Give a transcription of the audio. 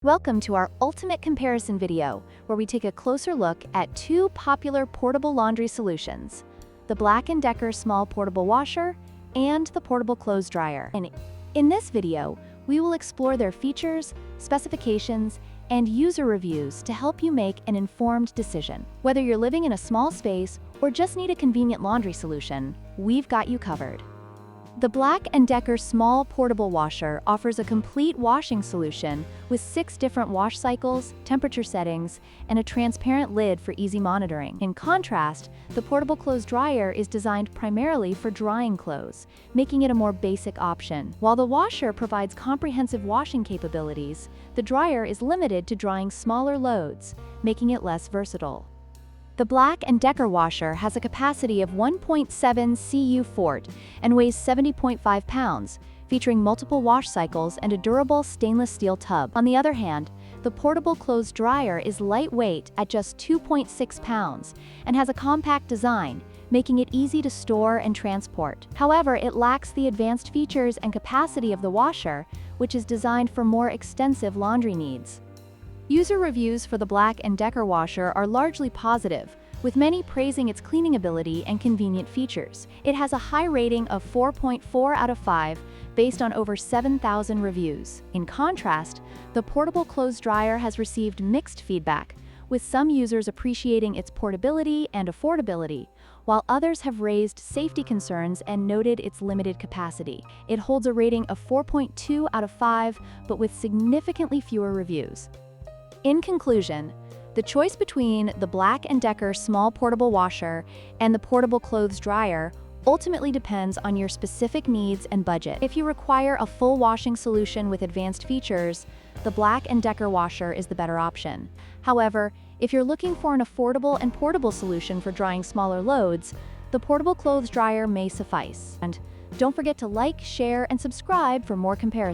Welcome to our ultimate comparison video, where we take a closer look at two popular portable laundry solutions, the BLACK+DECKER Small Portable Washer and the Portable Clothes Dryer. And in this video, we will explore their features, specifications, and user reviews to help you make an informed decision. Whether you're living in a small space or just need a convenient laundry solution, we've got you covered. The BLACK+DECKER Small Portable Washer offers a complete washing solution with 6 different wash cycles, temperature settings, and a transparent lid for easy monitoring. In contrast, the Portable Clothes Dryer is designed primarily for drying clothes, making it a more basic option. While the washer provides comprehensive washing capabilities, the dryer is limited to drying smaller loads, making it less versatile. The BLACK+DECKER washer has a capacity of 1.7 cu fort and weighs 70.5 pounds, featuring multiple wash cycles and a durable stainless steel tub. On the other hand, the Portable Clothes Dryer is lightweight at just 2.6 pounds and has a compact design, making it easy to store and transport. However, it lacks the advanced features and capacity of the washer, which is designed for more extensive laundry needs. User reviews for the BLACK+DECKER washer are largely positive, with many praising its cleaning ability and convenient features. It has a high rating of 4.4 out of 5 based on over 7,000 reviews. In contrast, the Portable Clothes Dryer has received mixed feedback, with some users appreciating its portability and affordability, while others have raised safety concerns and noted its limited capacity. It holds a rating of 4.2 out of 5, but with significantly fewer reviews. In conclusion, the choice between the BLACK+DECKER Small Portable Washer and the Portable Clothes Dryer ultimately depends on your specific needs and budget. If you require a full washing solution with advanced features, the BLACK+DECKER washer is the better option. However, if you're looking for an affordable and portable solution for drying smaller loads, the Portable Clothes Dryer may suffice. And don't forget to like, share, and subscribe for more comparisons.